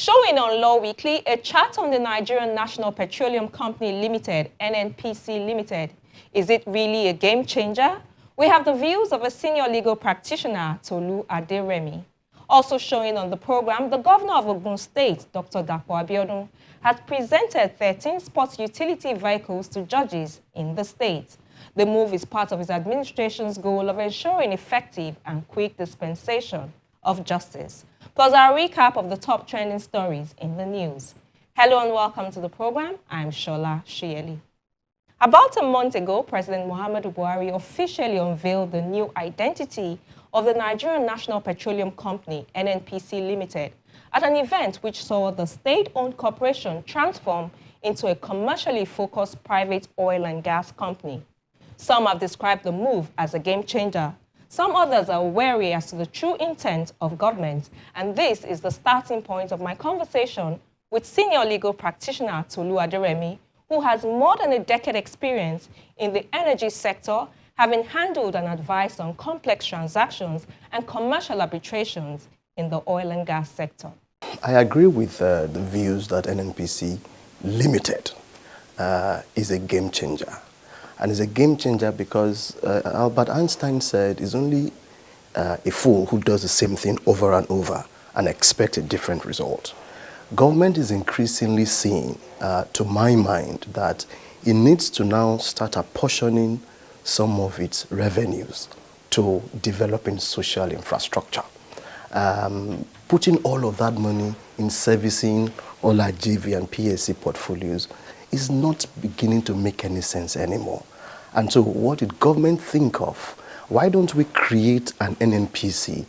Showing on Law Weekly, a chart on the Nigerian National Petroleum Company Limited, NNPC Limited. Is it really a game changer? We have the views of a senior legal practitioner, Tolu Aderemi. Also showing on the program, the governor of Ogun State, Dr. Dapo Abiodun, has presented 13 sports utility vehicles to judges in the state. The move is part of his administration's goal of ensuring effective and quick dispensation of justice. Plus our recap of the top trending stories in the news. Hello and welcome to the program. I'm Shola Shieli. About a month ago, President Muhammadu Buhari officially unveiled the new identity of the Nigerian National Petroleum Company, NNPC Limited, at an event which saw the state-owned corporation transform into a commercially focused private oil and gas company. Some have described the move as a game changer. Some others are wary as to the true intent of government, and this is the starting point of my conversation with senior legal practitioner Tolu Aderemi, who has more than a decade experience in the energy sector, having handled and advised on complex transactions and commercial arbitrations in the oil and gas sector. I agree with the views that NNPC Limited is a game changer. And it's a game changer because Albert Einstein said it's only a fool who does the same thing over and over and expect a different result. Government is increasingly seeing, to my mind, that it needs to now start apportioning some of its revenues to developing social infrastructure. Putting all of that money in servicing all our JV and PSC portfolios is not beginning to make any sense anymore. And so what did government think of? Why don't we create an NNPC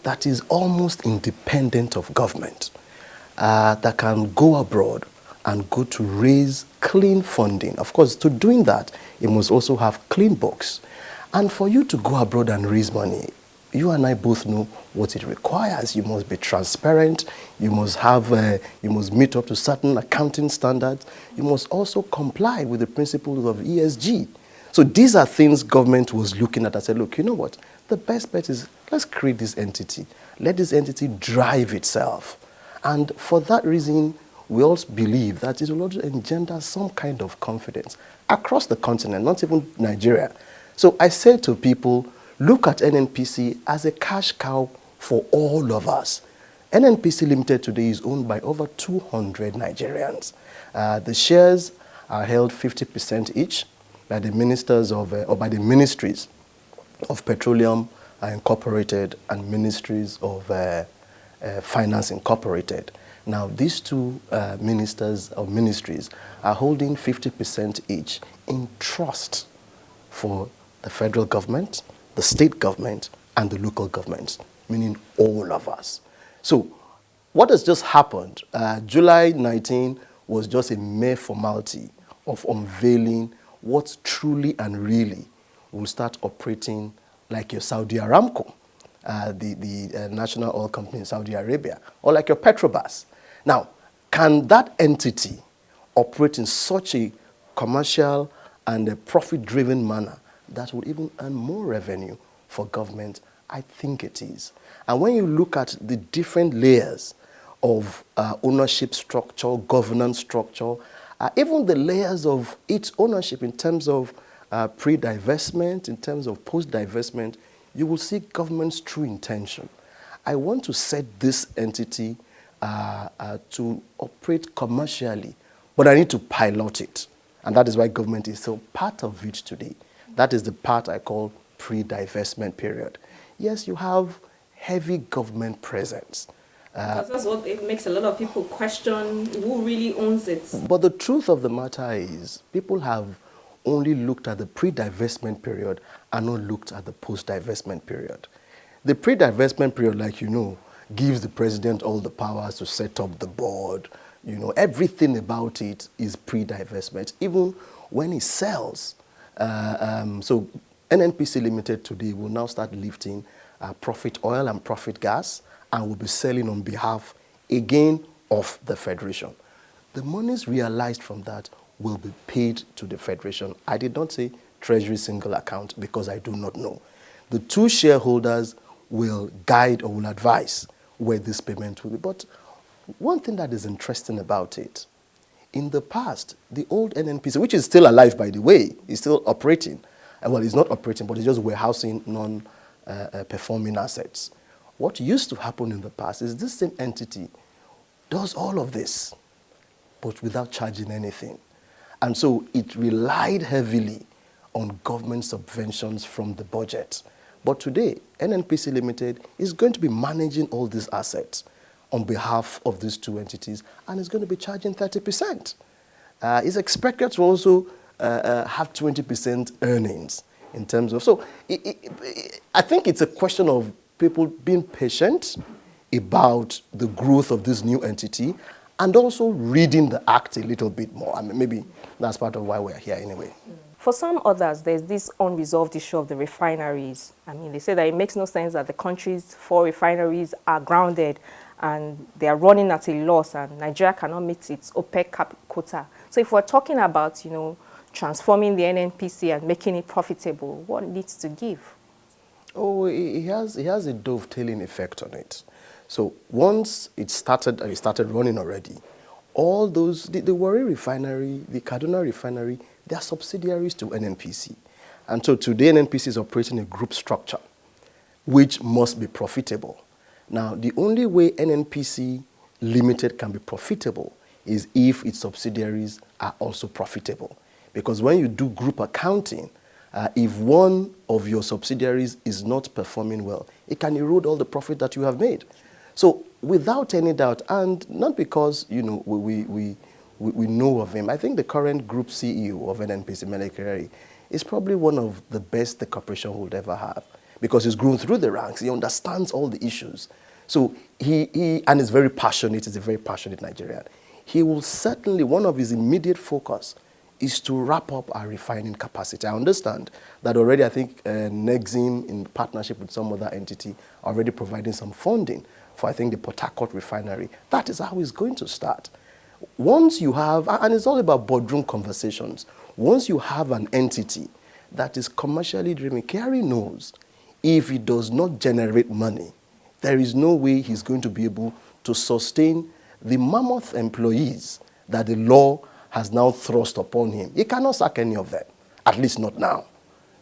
that is almost independent of government, that can go abroad and go to raise clean funding? Of course, to doing that, it must also have clean books. And for you to go abroad and raise money, you and I both know what it requires. You must be transparent. You must you must meet up to certain accounting standards. You must also comply with the principles of ESG. So these are things government was looking at and said, look, you know what? The best bet is let's create this entity. Let this entity drive itself. And for that reason, we also believe that it will also engender some kind of confidence across the continent, not even Nigeria. So I say to people, look at NNPC as a cash cow for all of us. NNPC Limited today is owned by over 200 Nigerians. The shares are held 50% each by the ministers of, or by the ministries of Petroleum Incorporated and Ministries of Finance Incorporated. Now, these two ministers or ministries are holding 50% each in trust for the federal government, the state government, and the local governments, meaning all of us. So what has just happened, July 19 was just a mere formality of unveiling what truly and really will start operating like your Saudi Aramco, the national oil company in Saudi Arabia, or like your Petrobras. Now, can that entity operate in such a commercial and a profit-driven manner that will even earn more revenue for government? I think it is. And when you look at the different layers of ownership structure, governance structure, even the layers of its ownership in terms of pre-divestment, in terms of post-divestment, you will see government's true intention. I want to set this entity to operate commercially, but I need to pilot it. And that is why government is still part of it today. That is the part I call pre-divestment period. Yes, you have heavy government presence. Because that's what it makes a lot of people question who really owns it. But the truth of the matter is, people have only looked at the pre-divestment period and not looked at the post-divestment period. The pre-divestment period, like you know, gives the president all the powers to set up the board. You know, everything about it is pre-divestment, even when he sells. So NNPC Limited today will now start lifting profit oil and profit gas, and will be selling on behalf, again, of the Federation. The monies realized from that will be paid to the Federation. I did not say Treasury single account because I do not know. The two shareholders will guide or will advise where this payment will be. But One thing that is interesting about it, in the past, the old NNPC, which is still alive, by the way, is still operating. Well, it's not operating, but it's just warehousing non-performing assets. What used to happen in the past is this same entity does all of this, but without charging anything. And so it relied heavily on government subventions from the budget. But today, NNPC Limited is going to be managing all these assets on behalf of these two entities, and is going to be charging 30%. It's expected to also have 20% earnings in terms of, so I think it's a question of people being patient about the growth of this new entity and also reading the act a little bit more. I mean, maybe that's part of why we're here anyway. For some others, there's this unresolved issue of the refineries. I mean, they say that it makes no sense that the country's 4 refineries are grounded and they are running at a loss, and Nigeria cannot meet its OPEC quota. So if we're talking about, transforming the NNPC and making it profitable, what needs to give? Oh, it has a dovetailing effect on it. So once it started running already, all those, the Warri refinery, the Kaduna refinery, they are subsidiaries to NNPC. And so today NNPC is operating a group structure, which must be profitable. Now, the only way NNPC Limited can be profitable is if its subsidiaries are also profitable. Because when you do group accounting, if one of your subsidiaries is not performing well, it can erode all the profit that you have made. So without any doubt, and not because we know of him, I think the current group CEO of NNPC, Melekere, is probably one of the best the corporation would ever have, because he's grown through the ranks. He understands all the issues. So he and is very passionate. He's a very passionate Nigerian. He will certainly, one of his immediate focus is to wrap up our refining capacity. I understand that already. I think Nexim, in partnership with some other entity, are already providing some funding for, I think, the Port Harcourt refinery. That is how it's going to start. Once you have, and it's all about boardroom conversations, once you have an entity that is commercially driven, Kerry knows if it does not generate money, there is no way he's going to be able to sustain the mammoth employees that the law has now thrust upon him. He cannot sack any of them, at least not now.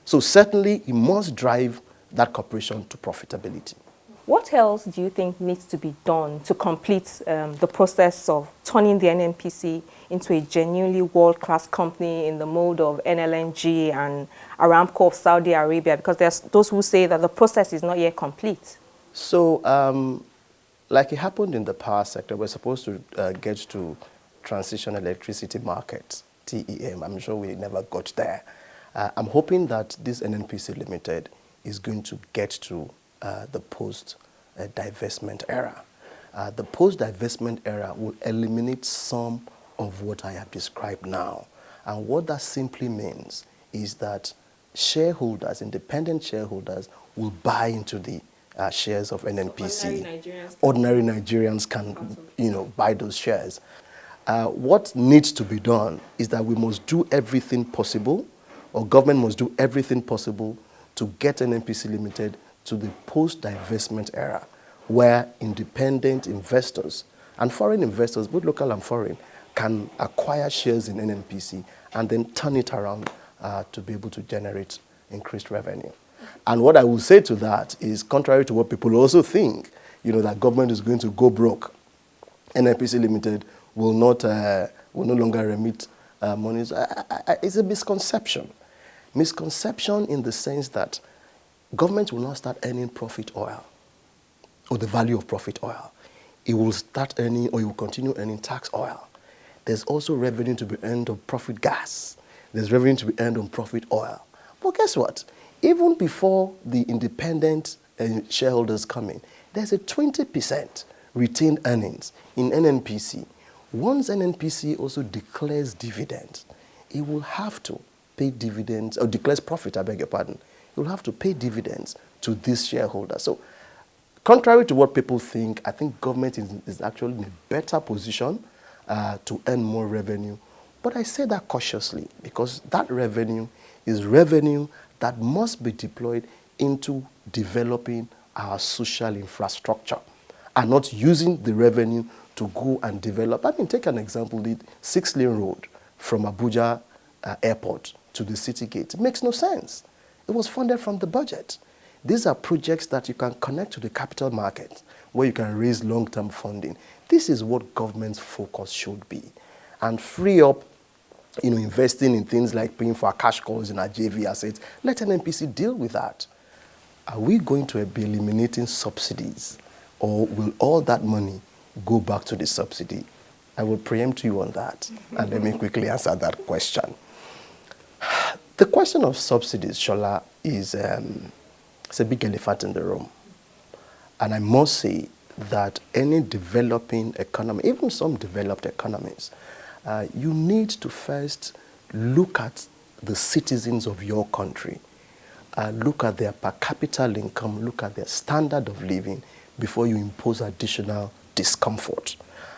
So certainly he must drive that corporation to profitability. What else do you think needs to be done to complete the process of turning the NNPC into a genuinely world-class company in the mode of NLNG and Aramco of Saudi Arabia? Because there's those who say that the process is not yet complete. So, like it happened in the power sector, we're supposed to get to transition electricity market, TEM. I'm sure we never got there. I'm hoping that this NNPC Limited is going to get to the post-divestment era. The post-divestment era will eliminate some of what I have described now. And what that simply means is that shareholders, independent shareholders, will buy into the shares of NNPC. Ordinary Nigerians can, buy those shares. What needs to be done is that we must do everything possible, or government must do everything possible to get NNPC Limited to the post-divestment era, where independent investors and foreign investors, both local and foreign, can acquire shares in NNPC and then turn it around to be able to generate increased revenue. And what I will say to that is, contrary to what people also think, that government is going to go broke, NNPC Limited will no longer remit monies. It's a misconception. Misconception in the sense that government will not start earning profit oil, or the value of profit oil. It will start earning, or it will continue earning tax oil. There's also revenue to be earned on profit gas. There's revenue to be earned on profit oil. But guess what? Even before the independent shareholders come in, there's a 20% retained earnings in NNPC. Once NNPC also declares dividends, it will have to pay dividends, or declares profit, I beg your pardon. It will have to pay dividends to these shareholders. So, contrary to what people think, I think government is actually in a better position to earn more revenue. But I say that cautiously, because that revenue is revenue that must be deployed into developing our social infrastructure, and not using the revenue to go and develop. I mean, take an example, the 6-lane road from Abuja airport to the city gate. It makes no sense. It was funded from the budget. These are projects that you can connect to the capital market, where you can raise long-term funding. This is what government's focus should be. And free up, investing in things like paying for our cash calls in our JV assets. Let NNPC deal with that. Are we going to be eliminating subsidies, or will all that money go back to the subsidy? I will preempt you on that, and let me quickly answer that question. The question of subsidies, Shola, is it's a big elephant in the room. And I must say that any developing economy, even some developed economies, you need to first look at the citizens of your country, look at their per capita income, look at their standard of living before you impose additional discomfort.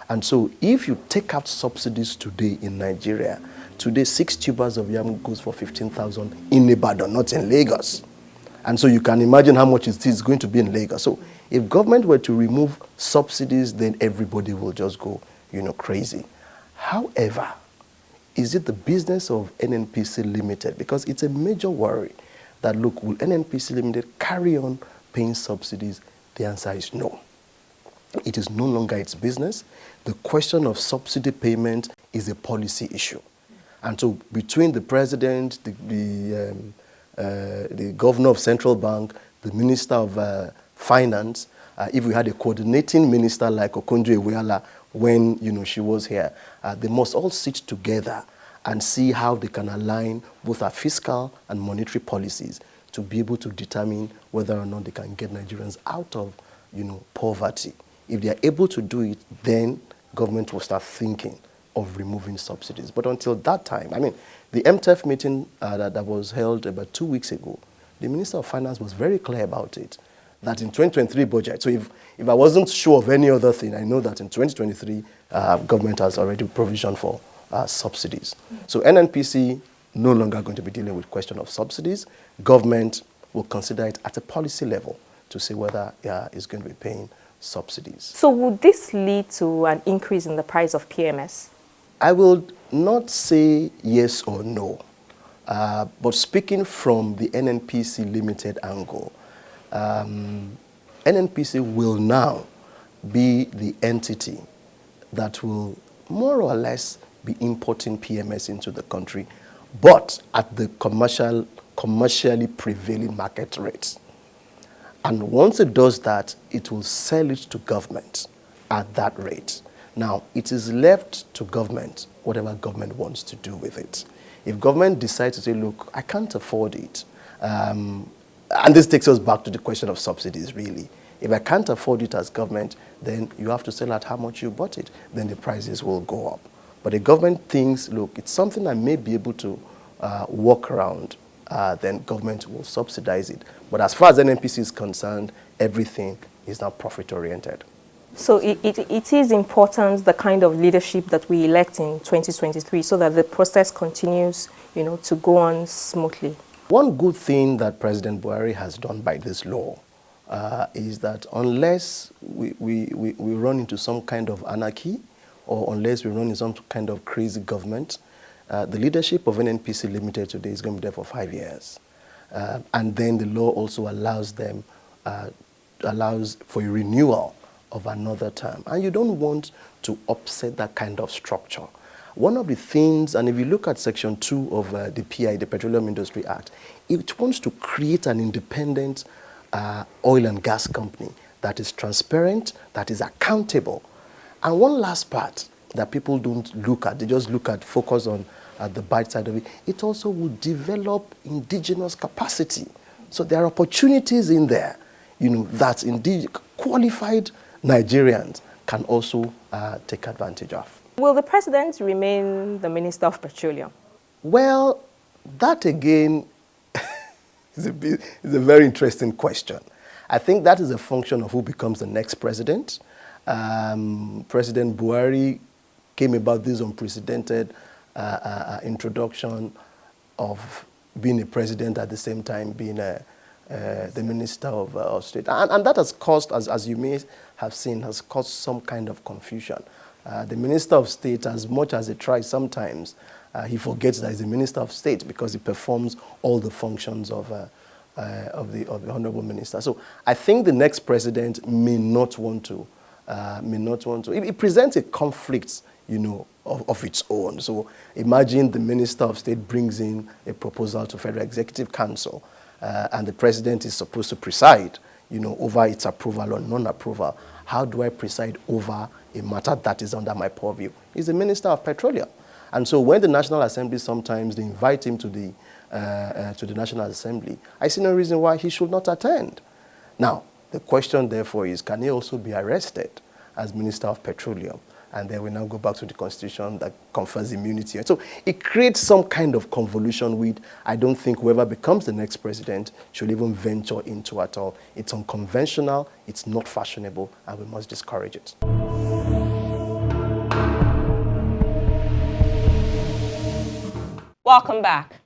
And so if you take out subsidies today in Nigeria, today 6 tubers of yam goes for 15,000 in Ibadan, not in Lagos. And so you can imagine how much it is going to be in Lagos. So if government were to remove subsidies, then everybody will just go, crazy. However, is it the business of NNPC Limited? Because it's a major worry that, look, will NNPC Limited carry on paying subsidies? The answer is no. It is no longer its business. The question of subsidy payment is a policy issue. And so between the president, the governor of central bank, the minister of finance, if we had a coordinating minister like Okonjo-Iweala when she was here, they must all sit together and see how they can align both our fiscal and monetary policies to be able to determine whether or not they can get Nigerians out of poverty. If they are able to do it, then government will start thinking of removing subsidies. But until that time, I mean, the MTEF meeting that was held about 2 weeks ago, the Minister of Finance was very clear about it, that in 2023 budget, so if I wasn't sure of any other thing, I know that in 2023, government has already provisioned for subsidies. So NNPC no longer going to be dealing with question of subsidies. Government will consider it at a policy level to see whether it's going to be paying subsidies. So would this lead to an increase in the price of PMS? I will not say yes or no, but speaking from the NNPC Limited angle, NNPC will now be the entity that will more or less be importing PMS into the country, but at the commercially prevailing market rates. And once it does that, it will sell it to government at that rate. Now, it is left to government, whatever government wants to do with it. If government decides to say, look, I can't afford it, and this takes us back to the question of subsidies, really. If I can't afford it as government, then you have to sell at how much you bought it. Then the prices will go up. But the government thinks, look, it's something I may be able to work around, then government will subsidize it. But as far as NNPC is concerned, everything is now profit-oriented. So it is important, the kind of leadership that we elect in 2023, so that the process continues, to go on smoothly. One good thing that President Buhari has done by this law is that unless we run into some kind of anarchy, or unless we run into some kind of crazy government, the leadership of NNPC Limited today is going to be there for 5 years. And then the law also allows for a renewal of another term. And you don't want to upset that kind of structure. One of the things, and if you look at Section 2 of the PI, the Petroleum Industry Act, it wants to create an independent oil and gas company that is transparent, that is accountable. And one last part that people don't look at, they just focus on the bad side of it, it also will develop indigenous capacity. So there are opportunities in there, that indeed qualified Nigerians can also take advantage of. Will the president remain the Minister of Petroleum? Well, that again is a very interesting question. I think that is a function of who becomes the next president. President Buhari came about this unprecedented introduction of being a president at the same time being the Minister of State. And that has caused, as you may have seen, has caused some kind of confusion. The Minister of State, as much as he tries sometimes, he forgets that he's the Minister of State because he performs all the functions of the Honorable Minister. So I think the next president may not want to. It presents a conflict, of its own. So imagine the Minister of State brings in a proposal to Federal Executive Council, and the president is supposed to preside, over its approval or non-approval. How do I preside over a matter that is under my purview? He's the Minister of Petroleum. And so when the National Assembly sometimes they invite him to the National Assembly, I see no reason why he should not attend. Now, the question therefore is, can he also be arrested as Minister of Petroleum? And then we now go back to the Constitution that confers immunity. And so it creates some kind of convolution which I don't think whoever becomes the next president should even venture into at all. It's unconventional, it's not fashionable, and we must discourage it. Welcome back.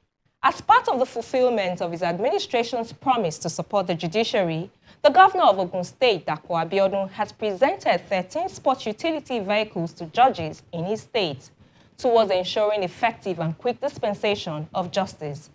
As part of the fulfillment of his administration's promise to support the judiciary, the governor of Ogun State, Dapo Abiodun, has presented 13 sports utility vehicles to judges in his state towards ensuring effective and quick dispensation of justice.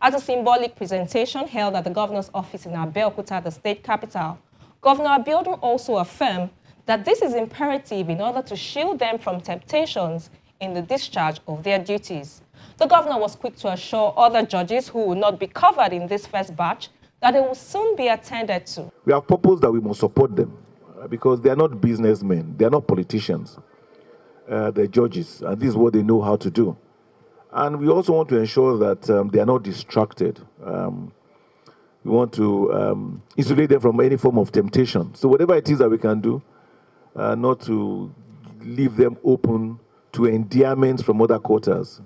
At a symbolic presentation held at the governor's office in Abeokuta, the state capital, Governor Abiodun also affirmed that this is imperative in order to shield them from temptations in the discharge of their duties. The governor was quick to assure other judges who will not be covered in this first batch that they will soon be attended to. We have proposed that we must support them because they are not businessmen, they are not politicians, they're judges, and this is what they know how to do. And we also want to ensure that they are not distracted. We want to insulate them from any form of temptation. So whatever it is that we can do, not to leave them open to endearments from other quarters,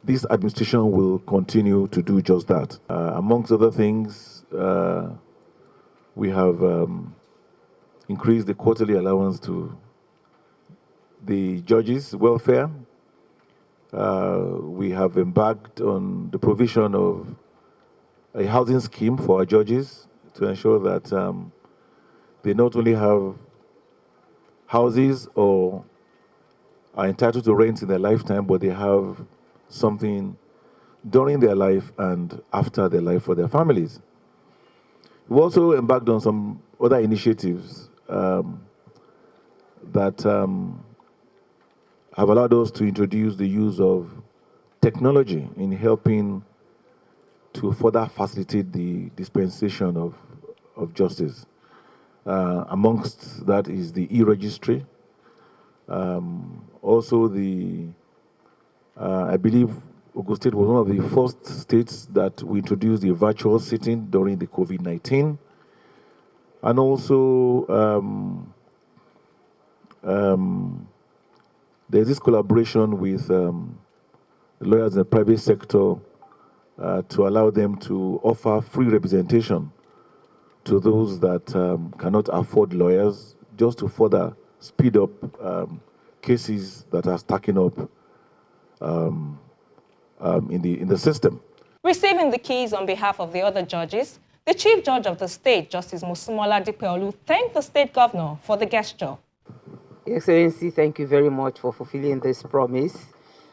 this administration will continue to do just that. Amongst other things, we have increased the quarterly allowance to the judges' welfare. We have embarked on the provision of a housing scheme for our judges to ensure that they not only have houses or are entitled to rent in their lifetime, but they have something during their life and after their life for their families. We've also embarked on some other initiatives that have allowed us to introduce the use of technology in helping to further facilitate the dispensation of justice. Amongst that is the e-registry. Also I believe Ogun State was one of the first states that we introduced the virtual sitting during the COVID-19. And also, there's this collaboration with lawyers in the private sector to allow them to offer free representation to those that cannot afford lawyers, just to further speed up cases that are stacking up in the system. Receiving the keys on behalf of the other judges, the Chief Judge of the state, Justice Mosumola Dipeolu, thanked the state governor for the gesture. Your Excellency, thank you very much for fulfilling this promise.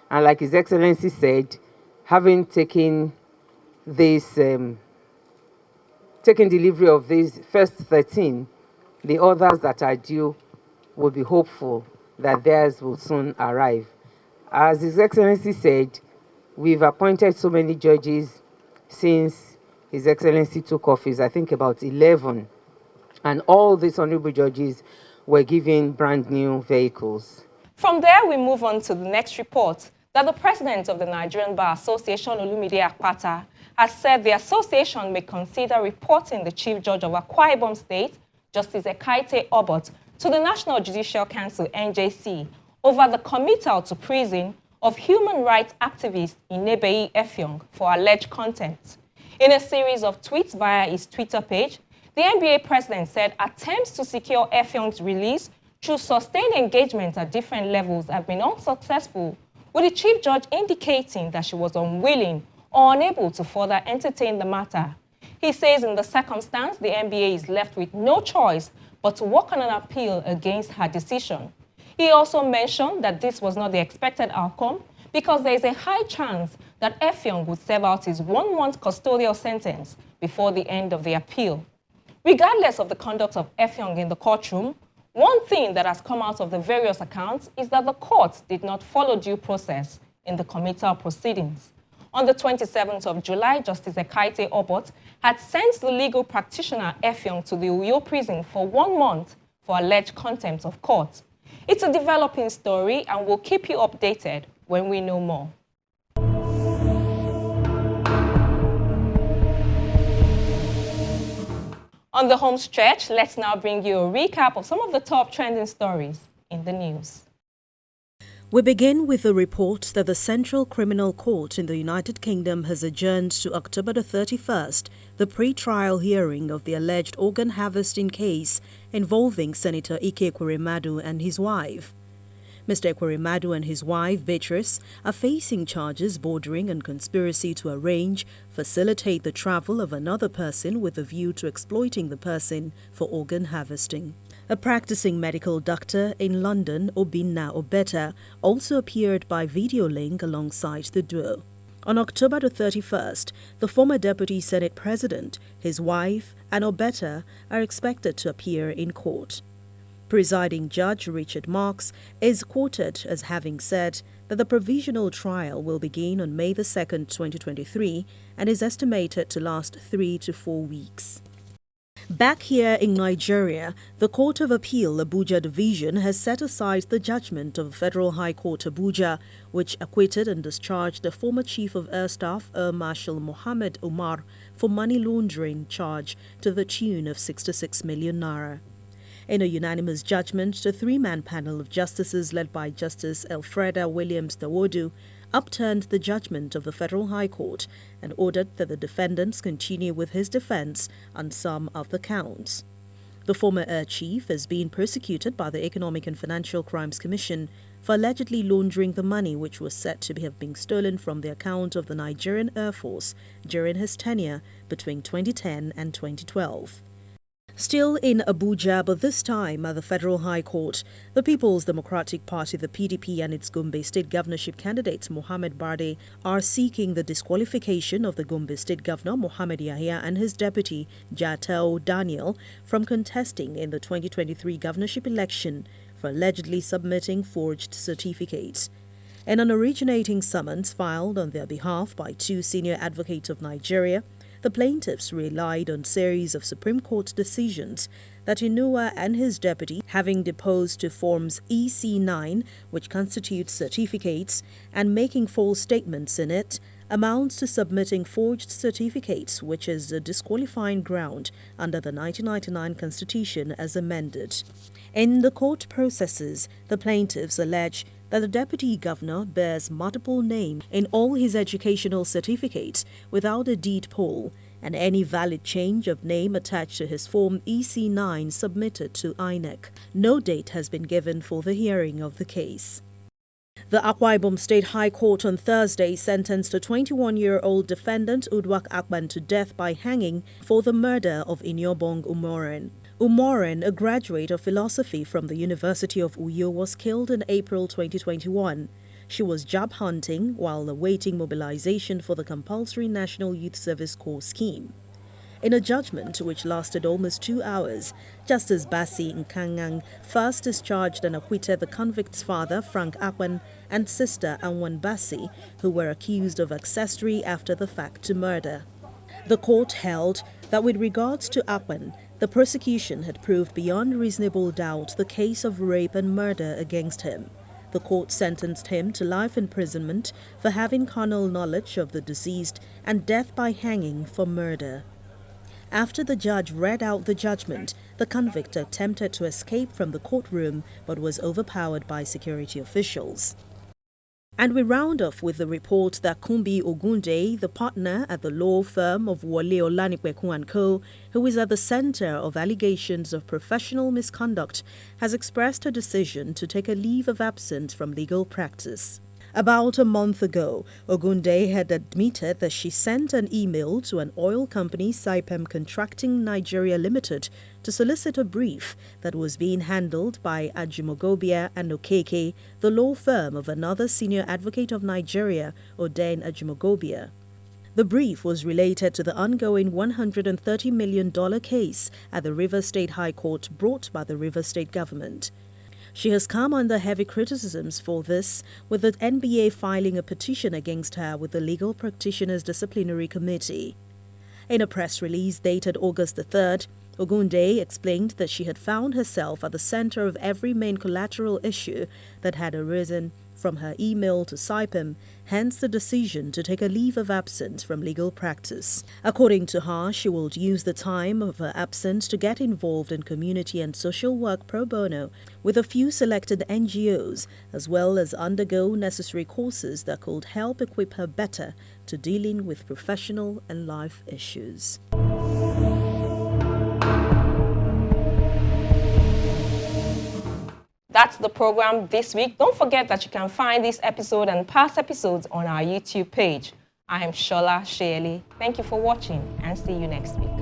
And like His Excellency said, having taken this, taken delivery of these first 13, the others that are due will be hopeful that theirs will soon arrive. As His Excellency said, we've appointed so many judges since His Excellency took office, I think about 11. And all these honorable judges were given brand new vehicles. From there, we move on to the next report that the president of the Nigerian Bar Association, Olumide Akpata, has said the association may consider reporting the Chief Judge of Akwa Ibom State, Justice Ekaite Obot, to the National Judicial Council, NJC, over the committal to prison of human rights activist Inebei Effiong for alleged contempt. In a series of tweets via his Twitter page, the NBA president said attempts to secure Effiong's release through sustained engagement at different levels have been unsuccessful, with the chief judge indicating that she was unwilling or unable to further entertain the matter. He says in the circumstance, the NBA is left with no choice but to work on an appeal against her decision. He also mentioned that this was not the expected outcome because there is a high chance that Effiong would serve out his 1-month custodial sentence before the end of the appeal. Regardless of the conduct of Effiong in the courtroom, one thing that has come out of the various accounts is that the court did not follow due process in the committal proceedings. On the 27th of July, Justice Ekaite Obot had sent the legal practitioner Effiong to the Uyo prison for 1 month for alleged contempt of court. It's a developing story and we'll keep you updated when we know more. On the home stretch, let's now bring you a recap of some of the top trending stories in the news. We begin with a report that the Central Criminal Court in the United Kingdom has adjourned to October the 31st the pre-trial hearing of the alleged organ harvesting case involving Senator Ike Ekweremadu and his wife. Mr. Ekweremadu and his wife, Beatrice, are facing charges bordering on conspiracy to arrange, facilitate the travel of another person with a view to exploiting the person for organ harvesting. A practicing medical doctor in London, Obinna Obeta, also appeared by video link alongside the duo. On October the 31st, the former Deputy Senate President, his wife, and Obeta are expected to appear in court. Presiding Judge Richard Marks is quoted as having said that the provisional trial will begin on May the 2nd, 2023 and is estimated to last 3 to 4 weeks. Back here in Nigeria, the Court of Appeal Abuja Division has set aside the judgment of Federal High Court Abuja, which acquitted and discharged the former Chief of Air Staff Air Marshal Mohammed Umar for money laundering charge to the tune of 66 million naira. In a unanimous judgment, the three-man panel of justices led by Justice Elfreda Williams-Dawodu upturned the judgment of the Federal High Court and ordered that the defendants continue with his defense on some of the counts. The former Air Chief is being persecuted by the Economic and Financial Crimes Commission for allegedly laundering the money which was said to have been stolen from the account of the Nigerian Air Force during his tenure between 2010 and 2012. Still in Abuja, but this time at the Federal High Court, the People's Democratic Party, the PDP, and its Gombe State governorship candidate, Mohammed Barde, are seeking the disqualification of the Gombe State Governor, Mohammed Yahya, and his deputy, Jatao Daniel, from contesting in the 2023 governorship election for allegedly submitting forged certificates. In an originating summons filed on their behalf by two senior advocates of Nigeria, the plaintiffs relied on a series of Supreme Court decisions that Inua and his deputy, having deposed to forms EC9, which constitutes certificates, and making false statements in it, amounts to submitting forged certificates, which is a disqualifying ground under the 1999 Constitution as amended. In the court processes, the plaintiffs allege that the deputy governor bears multiple names in all his educational certificates without a deed poll, and any valid change of name attached to his form EC9 submitted to INEC. No date has been given for the hearing of the case. The Akwa Ibom State High Court on Thursday sentenced a 21-year-old defendant, Udwak Akban, to death by hanging for the murder of Inyobong Umoren. Umoren, a graduate of philosophy from the University of Uyo, was killed in April 2021. She was job hunting while awaiting mobilization for the compulsory National Youth Service Corps scheme. In a judgment which lasted almost 2 hours, Justice Basi Nkangang first discharged and acquitted the convict's father, Frank Akwan, and sister, Anwan Basi, who were accused of accessory after the fact to murder. The court held that with regards to Akwan, the prosecution had proved beyond reasonable doubt the case of rape and murder against him. The court sentenced him to life imprisonment for having carnal knowledge of the deceased and death by hanging for murder. After the judge read out the judgment, the convict attempted to escape from the courtroom but was overpowered by security officials. And we round off with the report that Kumbi Ogunde, the partner at the law firm of Wole Olanipekun & Co., who is at the center of allegations of professional misconduct, has expressed a decision to take a leave of absence from legal practice. About a month ago, Ogun State had admitted that she sent an email to an oil company, Saipem Contracting Nigeria Limited, to solicit a brief that was being handled by Ajimogobia and Okeke, the law firm of another senior advocate of Nigeria, Oden Ajimogobia. The brief was related to the ongoing $130 million case at the Rivers State High Court brought by the Rivers State government. She has come under heavy criticisms for this, with the NBA filing a petition against her with the Legal Practitioners Disciplinary Committee. In a press release dated August the 3rd, Ogun State explained that she had found herself at the center of every main collateral issue that had arisen from her email to Saipem, hence the decision to take a leave of absence from legal practice. According to her, she will use the time of her absence to get involved in community and social work pro bono with a few selected NGOs, as well as undergo necessary courses that could help equip her better to dealing with professional and life issues. That's the program this week. Don't forget that you can find this episode and past episodes on our YouTube page. I am Shola Shayeli. Thank you for watching and see you next week.